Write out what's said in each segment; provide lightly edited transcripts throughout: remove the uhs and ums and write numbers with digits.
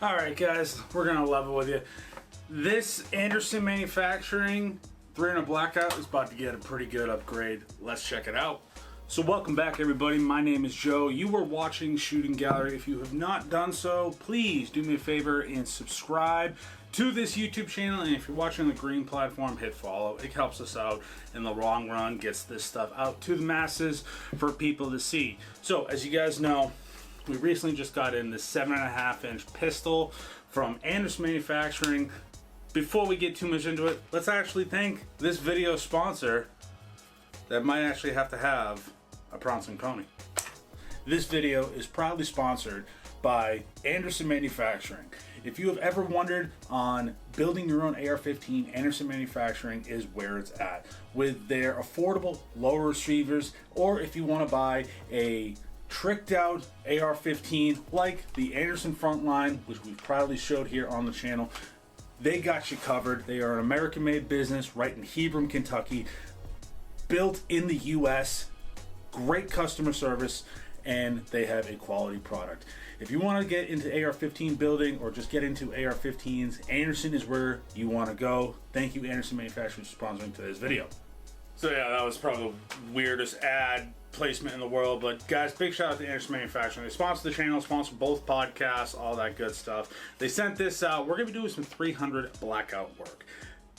Alright guys, we're gonna level with you. This Anderson Manufacturing 300 Blackout is about to get a pretty good upgrade. Let's check it out. So welcome back everybody, my name is Joe. You were watching Shooting Gallery. If you have not done so, please do me a favor and subscribe to this YouTube channel, and if you're watching on the green platform, hit follow. It helps us out in the long run, gets this stuff out to the masses for people to see. So as you guys know, we recently just got in this 7.5-inch pistol from Anderson Manufacturing. Before we get too much into it, let's actually thank this video sponsor that might actually have to have a Bronson Coney. This video is proudly sponsored by Anderson Manufacturing. If you have ever wondered on building your own AR-15, Anderson Manufacturing is where it's at. With their affordable lower receivers, or if you want to buy a tricked out AR-15 like the Anderson Frontline, which we've proudly showed here on the channel, they got you covered. They are an American-made business right in Hebron, Kentucky, built in the US, great customer service, and they have a quality product. If you want to get into AR-15 building or just get into AR-15s, Anderson is where you want to go. Thank you, Anderson Manufacturing, for sponsoring today's video. So yeah, that was probably the weirdest ad placement in the world, but guys, big shout out to Anderson Manufacturing. They sponsor the channel, sponsor both podcasts, all that good stuff. They sent this out. We're gonna be doing some 300 blackout work.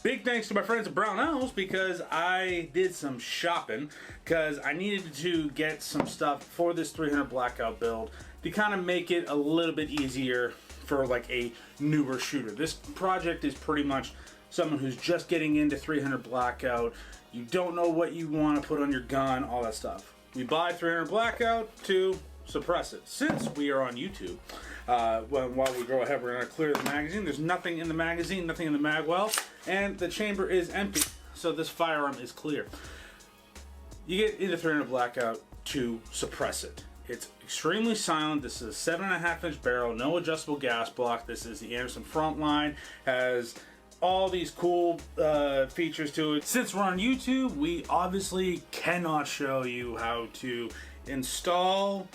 Big thanks to my friends at Brown Owls, because I did some shopping because I needed to get some stuff for this 300 blackout build to kind of make it a little bit easier for like a newer shooter. This project is pretty much someone who's just getting into 300 blackout. You don't know what you want to put on your gun, all that stuff. We buy 300 blackout to suppress it. Since we are on YouTube, while we go ahead, we're going to clear the magazine. There's nothing in the magazine, nothing in the mag well, and the chamber is empty, so this firearm is clear. You get into 300 blackout to suppress it. It's extremely silent. This is a 7.5-inch barrel, no adjustable gas block. This is the Anderson Frontline, has all these cool features to it. Since we're on YouTube, we obviously cannot show you how to install,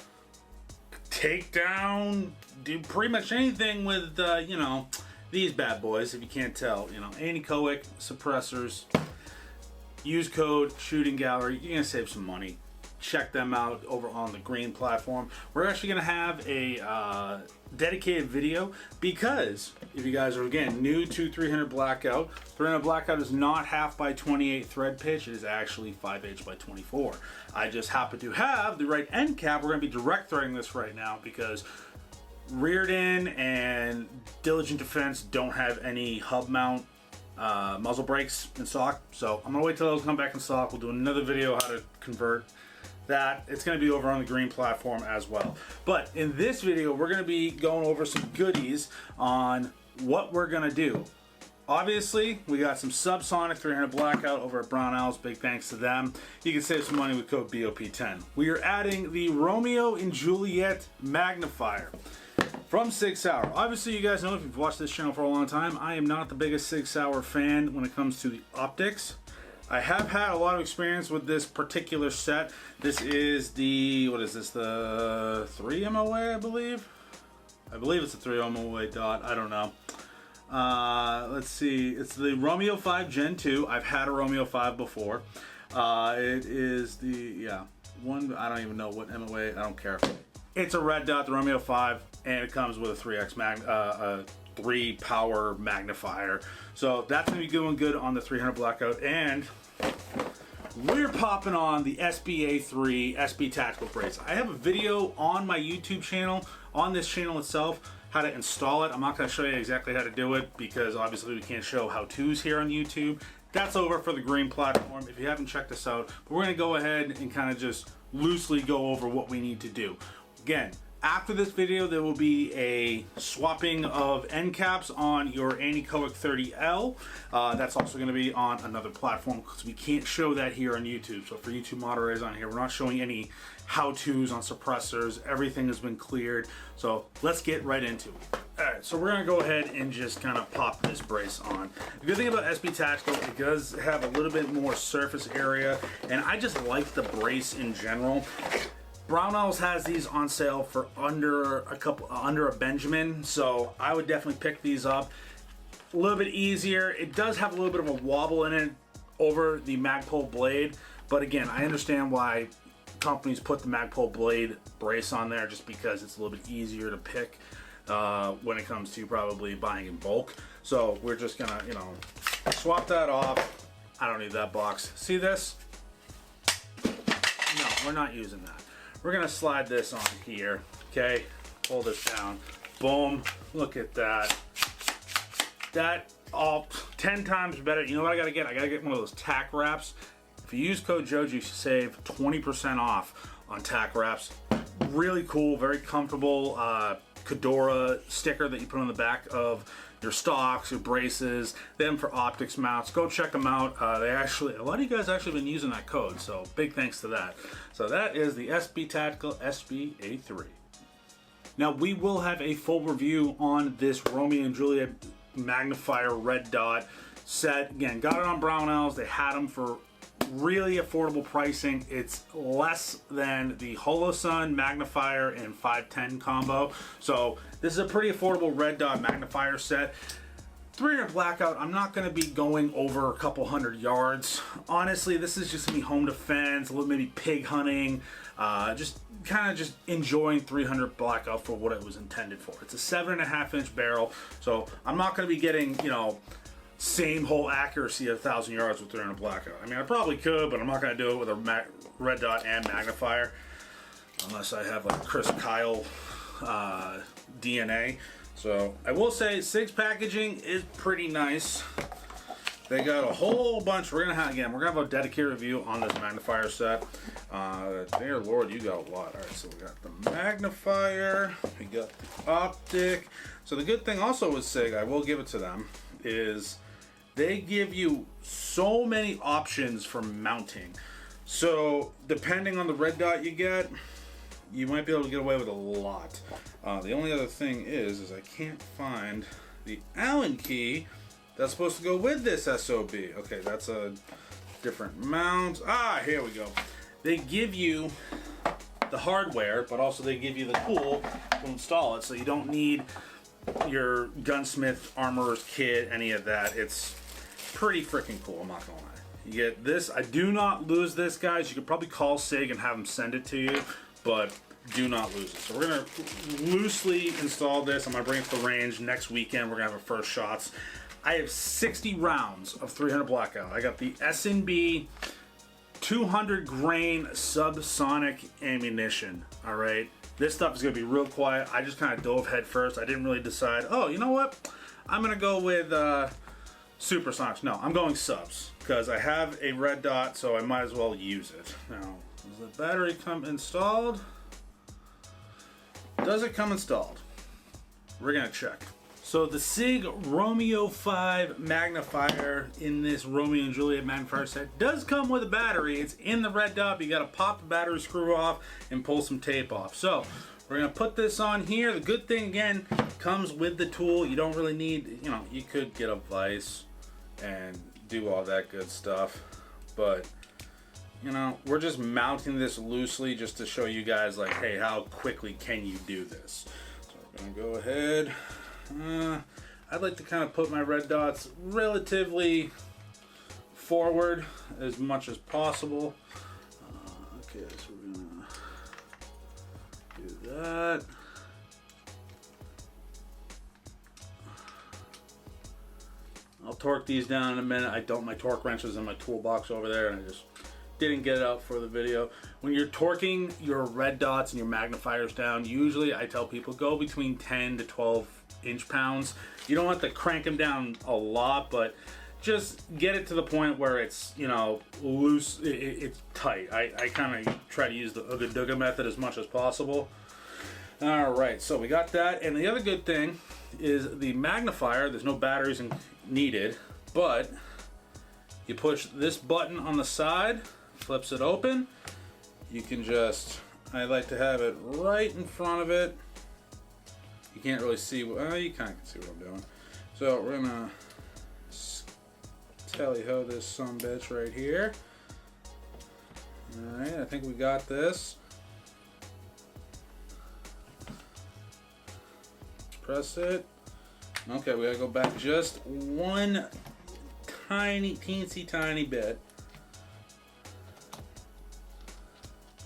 take down, do pretty much anything with, you know, these bad boys, if you can't tell. You know, anechoic suppressors. Use code Shooting Gallery. You're gonna save some money. Check them out over on the green platform. We're actually gonna have a dedicated video, because if you guys are again new to 300 blackout, 300 blackout is not 1/2 by 28 thread pitch. It is actually 5/8 by 24. I just happen to have the right end cap. We're gonna be direct threading this right now because Rearden and Diligent Defense don't have any hub mount muzzle brakes in stock, so I'm gonna wait till those come back in stock. We'll do another video how to convert that. It's going to be over on the green platform as well. But in this video, we're going to be going over some goodies on what we're going to do. Obviously, we got some subsonic 300 blackout over at Brown Owls. Big thanks to them. You can save some money with code BOP10. We are adding the Romeo and Juliet magnifier from Sig Sauer. Obviously, you guys know, if you've watched this channel for a long time, I am not the biggest Sig Sauer fan when it comes to the optics. I have had a lot of experience with this particular set. This is the, what is this, the 3 MOA, I believe? I believe it's a 3 MOA dot, I don't know. Let's see, it's the Romeo 5 Gen 2. I've had a Romeo 5 before. It is the, yeah, one, I don't even know what MOA, I don't care. It's a red dot, the Romeo 5, and it comes with a 3 power magnifier. So that's gonna be doing good on the 300 blackout, and we're popping on the SBA3 SB Tactical Brace. I have a video on my YouTube channel, on this channel itself, how to install it. I'm not gonna show you exactly how to do it because obviously we can't show how-tos here on YouTube. That's over for the green platform if you haven't checked this out. But we're gonna go ahead and kind of just loosely go over what we need to do. Again, after this video, there will be a swapping of end caps on your anechoic 30L. That's also going to be on another platform because we can't show that here on YouTube. So for YouTube moderators on here, we're not showing any how-tos on suppressors. Everything has been cleared. So let's get right into it. Alright, so we're going to go ahead and just kind of pop this brace on. The good thing about SB Tactical, it does have a little bit more surface area, and I just like the brace in general. Brownells has these on sale for under a Benjamin, so I would definitely pick these up. A little bit easier. It does have a little bit of a wobble in it over the Magpul blade, but again, I understand why companies put the Magpul blade brace on there, just because it's a little bit easier to pick when it comes to probably buying in bulk. So we're just gonna, swap that off. I don't need that box. See this? No, we're not using that. We're gonna slide this on here, okay? Pull this down. Boom. Look at that. That all 10 times better. You know what I gotta get? I gotta get one of those tack wraps. If you use code JOJO, you save 20% off on tack wraps. Really cool, very comfortable Fedora sticker that you put on the back of your stocks, your braces, them for optics mounts. Go check them out. A lot of you guys actually been using that code, so big thanks to that. So that is the SB Tactical SB-A3. Now we will have a full review on this Romeo and Juliet magnifier red dot set. Again, got it on Brownells. They had them for really affordable pricing. It's less than the Holosun magnifier and 510 combo. So this is a pretty affordable red dot magnifier set. 300 blackout, I'm not going to be going over a couple hundred yards. Honestly, this is just going to be home defense, a little maybe pig hunting, just enjoying 300 blackout for what it was intended for. It's a 7.5-inch barrel, so I'm not going to be getting, same hole accuracy of 1,000 yards with 300 blackout. I mean, I probably could, but I'm not going to do it with a red dot and magnifier, unless I have like Chris Kyle DNA. So I will say SIG's packaging is pretty nice. They got a whole bunch. We're gonna have a dedicated review on this magnifier set. Dear Lord, you got a lot. All right, so we got the magnifier, we got the optic. So the good thing also with SIG, I will give it to them, is they give you so many options for mounting. So depending on the red dot you get, you might be able to get away with a lot. The only other thing is I can't find the Allen key that's supposed to go with this SOB. Okay, that's a different mount. Here we go. They give you the hardware, but also they give you the tool to install it, so you don't need your gunsmith armorer's kit, any of that. It's pretty freaking cool, I'm not gonna lie. You get this. I do not lose this, guys. You could probably call SIG and have them send it to you, but do not lose it. So we're gonna loosely install this. I'm gonna bring it to the range next weekend. We're gonna have our first shots. I have 60 rounds of 300 blackout. I got the S&B 200 grain subsonic ammunition. All right, this stuff is gonna be real quiet. I just kind of dove head first. I didn't really decide, oh, you know what? I'm gonna go with supersonics. No, I'm going subs because I have a red dot, so I might as well use it. Now, does the battery come installed? Does it come installed? We're gonna check. So the SIG Romeo 5 magnifier in this Romeo and Juliet magnifier set does come with a battery. It's in the red dot. You gotta pop the battery screw off and pull some tape off. So we're gonna put this on here. The good thing, again, comes with the tool. You don't really need, you could get a vise and do all that good stuff, but we're just mounting this loosely just to show you guys, like, hey, how quickly can you do this? So we're gonna go ahead. I'd like to kind of put my red dots relatively forward as much as possible. Okay, so we're gonna do that. I'll torque these down in a minute. My torque wrench is in my toolbox over there, and I just didn't get it out for the video. When you're torquing your red dots and your magnifiers down, usually I tell people go between 10 to 12 inch-pounds. You don't have to crank them down a lot, but just get it to the point where it's, loose, it's tight. I kind of try to use the Ooga Dooga method as much as possible. All right, so we got that. And the other good thing is the magnifier, there's no batteries needed, but you push this button on the side, flips it open. You can I like to have it right in front of it. You can't really see, well, you kind of can see what I'm doing. So we're gonna tally-ho this sumbitch right here. All right, I think we got this. press it. Okay, we gotta go back just one tiny, teensy tiny bit.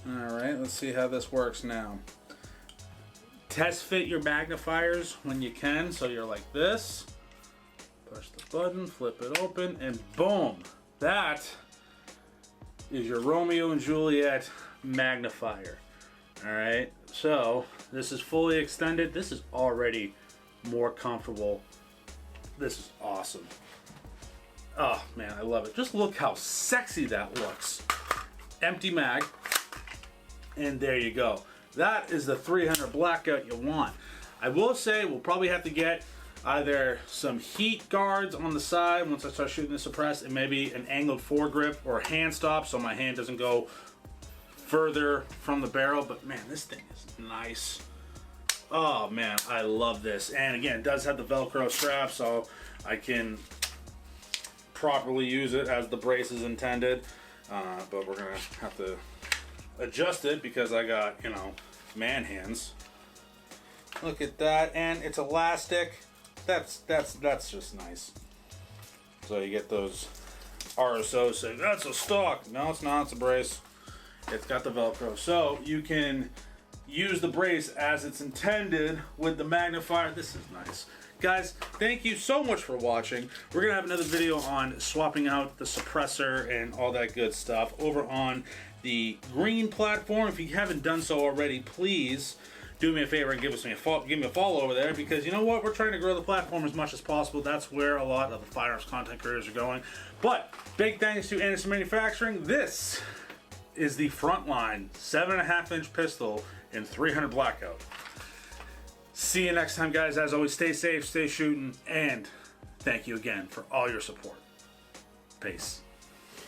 Alright, let's see how this works now. Test fit your magnifiers when you can, so you're like this. Push the button, flip it open, and boom! That is your Romeo and Juliet magnifier. Alright, so this is fully extended. This is already more comfortable. This is awesome. Oh man, I love it. Just look how sexy that looks. Empty mag, and there you go. That is the 300 blackout you want. I will say we'll probably have to get either some heat guards on the side once I start shooting the suppressed, and maybe an angled foregrip or a hand stop so my hand doesn't go further from the barrel. But man, this thing is nice. Oh man, I love this. And again, it does have the Velcro strap, so I can properly use it as the brace is intended. But we're gonna have to adjust it because I got, you know, man hands. Look at that, and it's elastic. That's just nice. So you get those RSOs saying that's a stock. No, it's not. It's a brace. It's got the Velcro, so you can use the brace as it's intended with the magnifier. This is nice. Guys, thank you so much for watching. We're going to have another video on swapping out the suppressor and all that good stuff over on the green platform. If you haven't done so already, please do me a favor and give me a follow over there, because you know what? We're trying to grow the platform as much as possible. That's where a lot of the firearms content creators are going. But big thanks to Anderson Manufacturing. This is the Frontline 7.5-inch pistol in 300 blackout. See you next time, guys. As always, stay safe, stay shooting, and thank you again for all your support. Peace.